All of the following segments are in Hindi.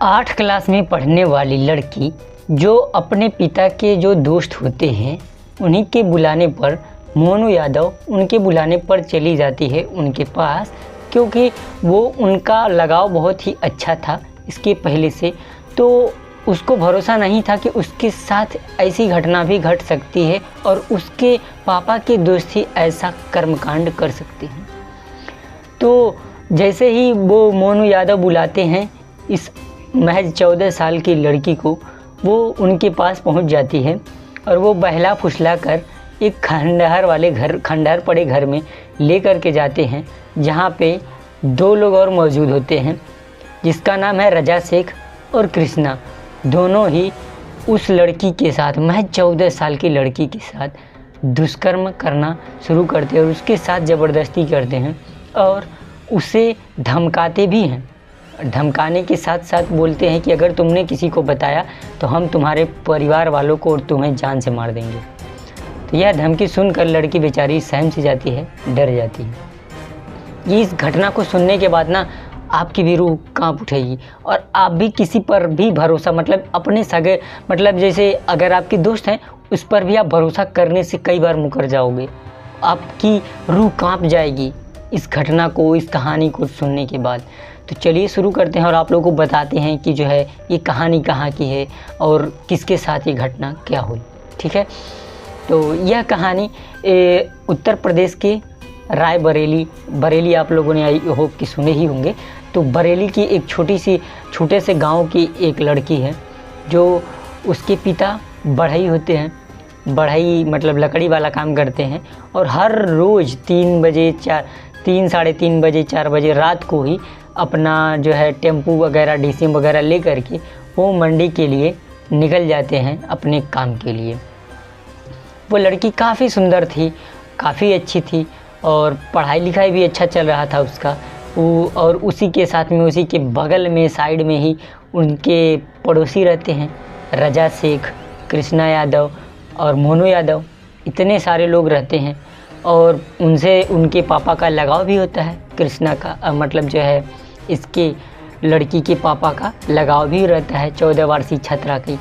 8 क्लास में पढ़ने वाली लड़की जो अपने पिता के जो दोस्त होते हैं उन्हीं के बुलाने पर मोनू यादव उनके बुलाने पर चली जाती है उनके पास, क्योंकि वो उनका लगाव बहुत ही अच्छा था इसके पहले से। तो उसको भरोसा नहीं था कि उसके साथ ऐसी घटना भी घट सकती है और उसके पापा के दोस्त ही ऐसा कर्मकांड कर सकते हैं। तो जैसे ही वो मोनू यादव बुलाते हैं इस महज 14 साल की लड़की को, वो उनके पास पहुंच जाती है और वो बहला फुसला कर एक खंडहर पड़े घर में ले कर के जाते हैं, जहाँ पे 2 लोग और मौजूद होते हैं जिसका नाम है रजा शेख और कृष्णा। दोनों ही उस लड़की के साथ, महज 14 साल की लड़की के साथ दुष्कर्म करना शुरू करते हैं और उसके साथ ज़बरदस्ती करते हैं और उसे धमकाते भी हैं। धमकाने के साथ साथ बोलते हैं कि अगर तुमने किसी को बताया तो हम तुम्हारे परिवार वालों को और तुम्हें जान से मार देंगे। तो यह धमकी सुनकर लड़की बेचारी सहम सी जाती है, डर जाती है। इस घटना को सुनने के बाद ना आपकी भी रूह कांप उठेगी और आप भी किसी पर भी भरोसा, मतलब अपने सगे, मतलब जैसे अगर आपके दोस्त हैं उस पर भी आप भरोसा करने से कई बार मुकर जाओगे। आपकी रूह कांप जाएगी इस घटना को, इस कहानी को सुनने के बाद। तो चलिए शुरू करते हैं और आप लोगों को बताते हैं कि जो है ये कहानी कहाँ की है और किसके साथ ये घटना क्या हुई। ठीक है, तो यह कहानी उत्तर प्रदेश के बरेली आप लोगों ने आई होप कि सुने ही होंगे। तो बरेली की एक छोटे से गांव की एक लड़की है जो उसके पिता बढ़ई होते हैं। बढ़ई मतलब लकड़ी वाला काम करते हैं और हर रोज़ 3 साढ़े 3 बजे 4 बजे रात को ही अपना जो है टेम्पू वगैरह डीसीएम वगैरह ले करके वो मंडी के लिए निकल जाते हैं अपने काम के लिए। वो लड़की काफ़ी सुंदर थी, काफ़ी अच्छी थी और पढ़ाई लिखाई भी अच्छा चल रहा था उसका। और उसी के साथ में, उसी के बगल में, साइड में ही उनके पड़ोसी रहते हैं रजा शेख, कृष्णा यादव और मोनू यादव। इतने सारे लोग रहते हैं और उनसे उनके पापा का लगाव भी होता है। कृष्णा का मतलब जो है इसके लड़की के पापा का लगाव भी रहता है 14 वर्षीय छात्रा की।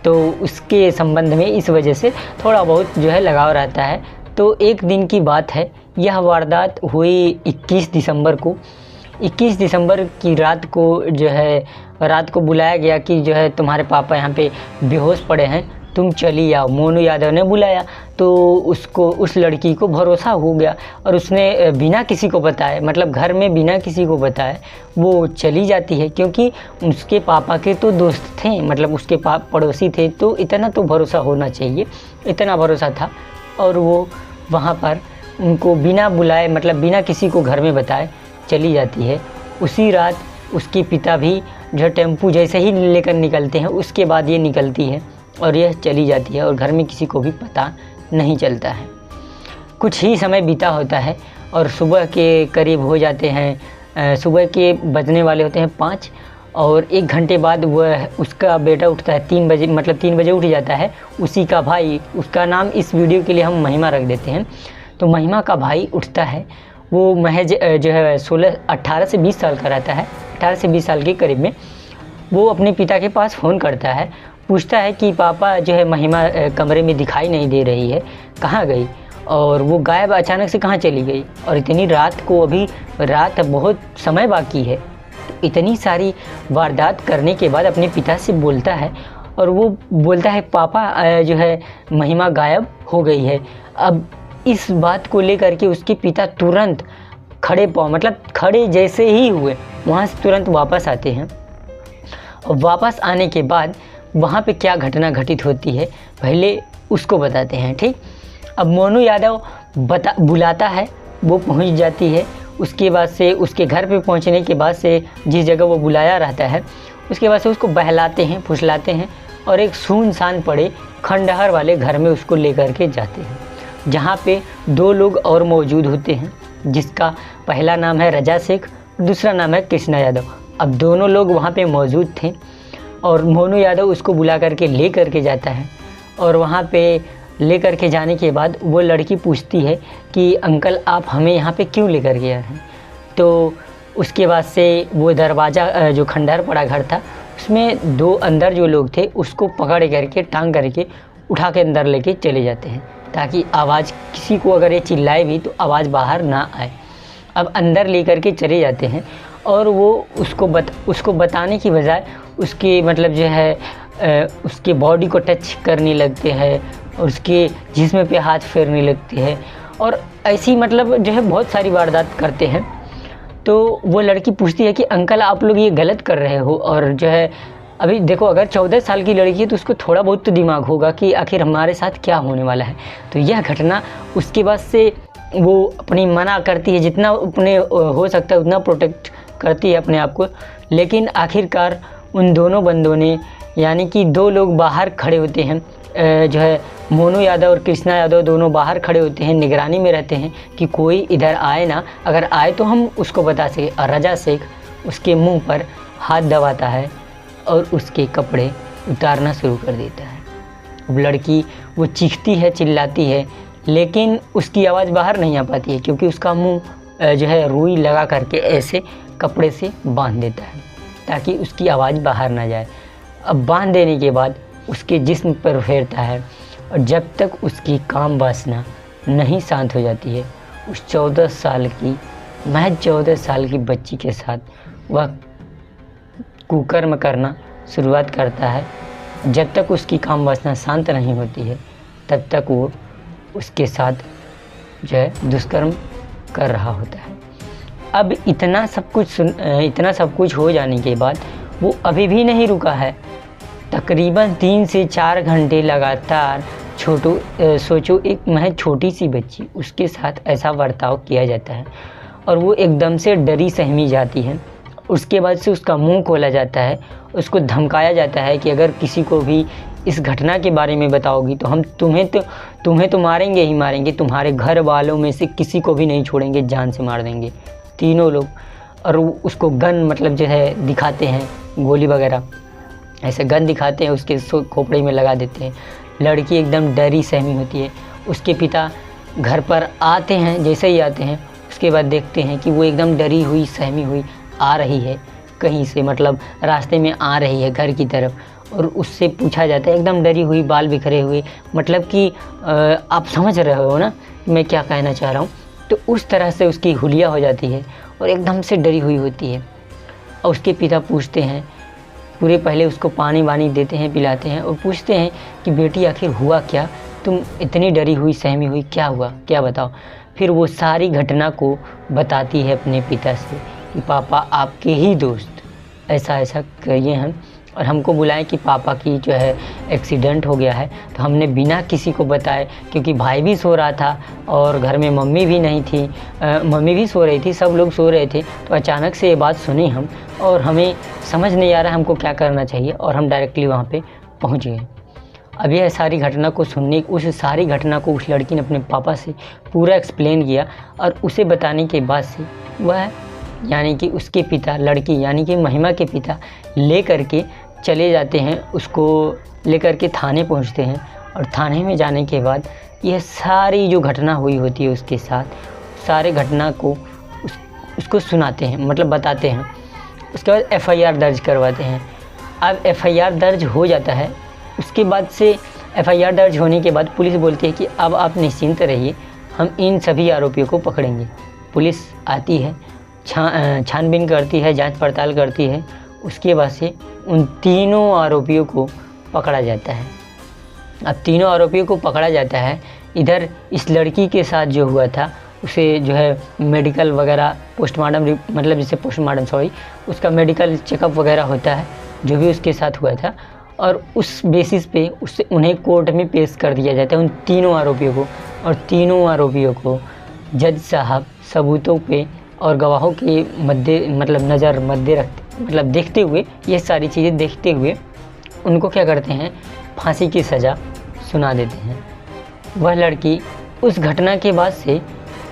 तो उसके संबंध में इस वजह से थोड़ा बहुत जो है लगाव रहता है। तो एक दिन की बात है, यह वारदात हुई 21 दिसंबर को। 21 दिसंबर की रात को जो है रात को बुलाया गया कि जो है तुम्हारे पापा यहाँ पे बेहोश पड़े हैं, तुम चली आओ। मोनू यादव ने बुलाया तो उस लड़की को भरोसा हो गया और उसने बिना किसी को बताए, मतलब घर में बिना किसी को बताए वो चली जाती है, क्योंकि उसके पापा के तो दोस्त थे, मतलब उसके पड़ोसी थे। तो इतना तो भरोसा होना चाहिए, इतना भरोसा था। और वो वहाँ पर उनको बिना बुलाए, मतलब बिना किसी को घर में बताए चली जाती है। उसी रात उसके पिता भी जो टेम्पू जैसे ही लेकर निकलते हैं उसके बाद ये निकलती है और यह चली जाती है और घर में किसी को भी पता नहीं चलता है। कुछ ही समय बीता होता है और सुबह के करीब हो जाते हैं, सुबह के बजने वाले होते हैं 5 और 1 घंटे बाद वह उसका बेटा उठता है 3 बजे, मतलब 3 बजे उठ जाता है। उसी का भाई, उसका नाम इस वीडियो के लिए हम महिमा रख देते हैं। तो महिमा का भाई उठता है, वो महज जो है 18 से 20 साल का रहता है, 18 से 20 साल के करीब में। वो अपने पिता के पास फ़ोन करता है, पूछता है कि पापा जो है महिमा कमरे में दिखाई नहीं दे रही है, कहाँ गई, और वो गायब अचानक से कहाँ चली गई। और इतनी रात को, अभी रात बहुत समय बाकी है। तो इतनी सारी वारदात करने के बाद अपने पिता से बोलता है और वो बोलता है पापा जो है महिमा गायब हो गई है। अब इस बात को लेकर के उसके पिता तुरंत खड़े पाँव, मतलब खड़े जैसे ही हुए वहाँ से तुरंत वापस आते हैं। और वापस आने के बाद वहाँ पे क्या घटना घटित होती है पहले उसको बताते हैं। ठीक, अब मोनू यादव बुलाता है, वो पहुँच जाती है। उसके बाद से उसके घर पे पहुँचने के बाद से जिस जगह वो बुलाया रहता है उसके बाद से उसको बहलाते हैं, फुसलाते हैं और एक सुनसान पड़े खंडहर वाले घर में उसको लेकर के जाते हैं, जहाँ पे 2 लोग और मौजूद होते हैं, जिसका पहला नाम है रजा शेख, दूसरा नाम है कृष्णा यादव। अब दोनों लोग वहाँ पे मौजूद थे और मोनू यादव उसको बुला करके ले करके जाता है। और वहाँ पे ले करके जाने के बाद वो लड़की पूछती है कि अंकल आप हमें यहाँ पे क्यों लेकर गए हैं। तो उसके बाद से वो दरवाज़ा जो खंडहर पड़ा घर था उसमें 2 अंदर जो लोग थे उसको पकड़ करके टांग करके उठा के अंदर लेके चले जाते हैं, ताकि आवाज़ किसी को अगर ये चिल्लाए भी तो आवाज़ बाहर ना आए। अब अंदर ले करके चले जाते हैं और वो उसको बताने की बजाय उसके मतलब जो है उसके बॉडी को टच करने लगते हैं और उसके जिस्म पे हाथ फेरने लगते हैं और ऐसी मतलब जो है बहुत सारी वारदात करते हैं। तो वो लड़की पूछती है कि अंकल आप लोग ये गलत कर रहे हो, और जो है अभी देखो अगर 14 साल की लड़की है तो उसको थोड़ा बहुत तो दिमाग होगा कि आखिर हमारे साथ क्या होने वाला है। तो यह घटना उसके बाद से वो अपनी मना करती है, जितना अपने हो सकता है उतना प्रोटेक्ट करती है अपने आप को, लेकिन आखिरकार उन दोनों बंदों ने यानी कि 2 लोग बाहर खड़े होते हैं, जो है मोनू यादव और कृष्णा यादव दोनों बाहर खड़े होते हैं, निगरानी में रहते हैं कि कोई इधर आए ना, अगर आए तो हम उसको बता सके। और रजा शेख उसके मुंह पर हाथ दबाता है और उसके कपड़े उतारना शुरू कर देता है। अब लड़की वो चीखती है, चिल्लाती है, लेकिन उसकी आवाज़ बाहर नहीं आ पाती है क्योंकि उसका मुंह जो है रुई लगा करके ऐसे कपड़े से बांध देता है ताकि उसकी आवाज़ बाहर ना जाए। अब बांध देने के बाद उसके जिस्म पर फेरता है और जब तक उसकी काम वासना नहीं शांत हो जाती है उस 14 साल की बच्ची के साथ वह कुकर्म करना शुरुआत करता है। जब तक उसकी काम वासना शांत नहीं होती है तब तक वो उसके साथ जो है दुष्कर्म कर रहा होता है। अब इतना सब कुछ हो जाने के बाद वो अभी भी नहीं रुका है। तकरीबन 3 से 4 घंटे लगातार सोचो एक महज छोटी सी बच्ची उसके साथ ऐसा बर्ताव किया जाता है और वो एकदम से डरी सहमी जाती है। उसके बाद से उसका मुंह खोला जाता है, उसको धमकाया जाता है कि अगर किसी को भी इस घटना के बारे में बताओगी तो हम तुम्हें तो मारेंगे ही मारेंगे, तुम्हारे घर वालों में से किसी को भी नहीं छोड़ेंगे, जान से मार देंगे, तीनों लोग। और उसको गन मतलब जो है दिखाते हैं, गोली वगैरह ऐसे गन दिखाते हैं, उसके खोपड़े में लगा देते हैं। लड़की एकदम डरी सहमी होती है। उसके पिता घर पर आते हैं, जैसे ही आते हैं उसके बाद देखते हैं कि वो एकदम डरी हुई सहमी हुई आ रही है कहीं से, मतलब रास्ते में आ रही है घर की तरफ। और उससे पूछा जाता है एकदम डरी हुई, बाल बिखरे हुए, मतलब कि आप समझ रहे हो ना मैं क्या कहना चाह रहा हूँ। तो उस तरह से उसकी हुलिया हो जाती है और एकदम से डरी हुई होती है। और उसके पिता पूछते हैं, पूरे पहले उसको पानी वानी देते हैं, पिलाते हैं और पूछते हैं कि बेटी आखिर हुआ क्या, तुम इतनी डरी हुई सहमी हुई, क्या हुआ, क्या बताओ। फिर वो सारी घटना को बताती है अपने पिता से कि पापा आपके ही दोस्त ऐसा ऐसा किए हैं और हमको बुलाएं कि पापा की जो है एक्सीडेंट हो गया है। तो हमने बिना किसी को बताए, क्योंकि भाई भी सो रहा था और घर में मम्मी भी नहीं थी, मम्मी भी सो रही थी, सब लोग सो रहे थे। तो अचानक से ये बात सुनी हम और हमें समझ नहीं आ रहा हमको क्या करना चाहिए और हम डायरेक्टली वहाँ पे पहुँच गए। अब यह सारी घटना को सुनने, उस सारी घटना को उस लड़की ने अपने पापा से पूरा एक्सप्लेन किया और उसे बताने के बाद से वह यानी कि उसके पिता, लड़की यानी कि महिमा के पिता ले करके चले जाते हैं, उसको लेकर के थाने पहुंचते हैं। और थाने में जाने के बाद यह सारी जो घटना हुई होती है उसके साथ, सारे घटना को उसको सुनाते हैं, मतलब बताते हैं। उसके बाद FIR दर्ज करवाते हैं। अब FIR दर्ज हो जाता है। उसके बाद से FIR दर्ज होने के बाद पुलिस बोलती है कि अब आप निश्चिंत रहिए, हम इन सभी आरोपियों को पकड़ेंगे। पुलिस आती है, छानबीन करती है, जांच पड़ताल करती है। उसके बाद से उन तीनों आरोपियों को पकड़ा जाता है। अब तीनों आरोपियों को पकड़ा जाता है। इधर इस लड़की के साथ जो हुआ था उसे जो है मेडिकल वगैरह पोस्टमार्टम, मतलब जैसे पोस्टमार्टम सॉरी, उसका मेडिकल चेकअप वगैरह होता है जो भी उसके साथ हुआ था, और उस बेसिस पे उससे उन्हें कोर्ट में पेश कर दिया जाता है उन तीनों आरोपियों को। और तीनों आरोपियों को जज साहब सबूतों पे और गवाहों के मद्दे रखते, मतलब देखते हुए, ये सारी चीज़ें देखते हुए उनको क्या करते हैं, फांसी की सज़ा सुना देते हैं। वह लड़की उस घटना के बाद से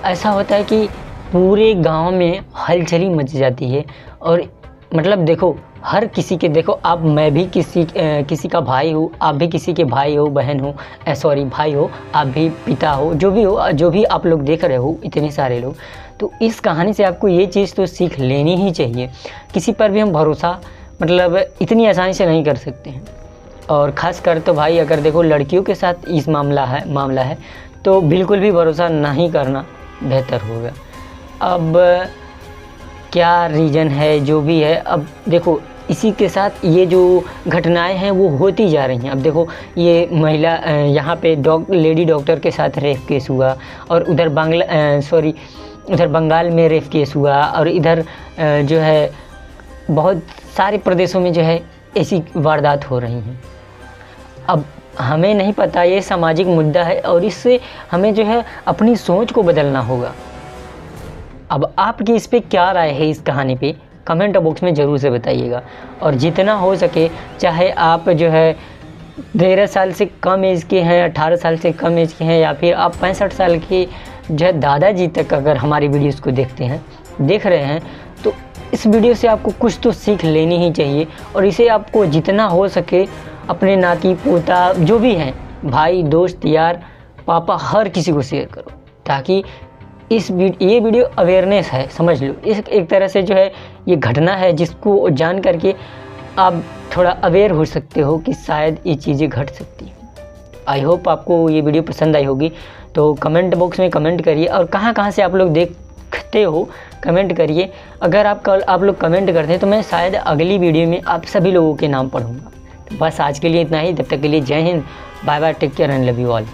ऐसा होता है कि पूरे गांव में हलचली मच जाती है। और मतलब देखो हर किसी के, देखो आप, मैं भी किसी का भाई हूँ, आप भी किसी के भाई हो, बहन हो, सॉरी भाई हो, आप भी पिता हो, जो भी हो, जो भी आप लोग देख रहे हो, इतने सारे लोग, तो इस कहानी से आपको ये चीज़ तो सीख लेनी ही चाहिए। किसी पर भी हम भरोसा मतलब इतनी आसानी से नहीं कर सकते हैं, और ख़ास कर तो भाई अगर देखो लड़कियों के साथ इस मामला है तो बिल्कुल भी भरोसा नहीं करना बेहतर होगा। अब क्या रीज़न है, जो भी है, अब देखो इसी के साथ ये जो घटनाएं हैं वो होती जा रही हैं। अब देखो ये महिला यहाँ पे लेडी डॉक्टर के साथ रेप केस हुआ, और उधर उधर बंगाल में रेप केस हुआ, और इधर जो है बहुत सारे प्रदेशों में जो है ऐसी वारदात हो रही हैं। अब हमें नहीं पता, ये सामाजिक मुद्दा है और इससे हमें जो है अपनी सोच को बदलना होगा। अब आपकी इस पे क्या राय है, इस कहानी पे कमेंट बॉक्स में ज़रूर से बताइएगा। और जितना हो सके, चाहे आप जो है 13 साल से कम एज के हैं, 18 साल से कम एज के हैं, या फिर आप 65 साल के जो है दादाजी तक अगर हमारी वीडियोस को देख रहे हैं, तो इस वीडियो से आपको कुछ तो सीख लेनी ही चाहिए। और इसे आपको जितना हो सके अपने नाती पोता जो भी हैं, भाई, दोस्त, यार, पापा, हर किसी को शेयर करो, ताकि ये वीडियो अवेयरनेस है, समझ लो। इस एक तरह से जो है ये घटना है जिसको जान करके आप थोड़ा अवेयर हो सकते हो कि शायद ये चीज़ें घट सकती हैं। आई होप आपको ये वीडियो पसंद आई होगी, तो कमेंट बॉक्स में कमेंट करिए, और कहाँ से आप लोग देखते हो कमेंट करिए। अगर आप लोग कमेंट करते हैं तो मैं शायद अगली वीडियो में आप सभी लोगों के नाम पढ़ूँगा। तो बस आज के लिए इतना ही, तब तक के लिए Jai Hind, bye bye, take care and love you all.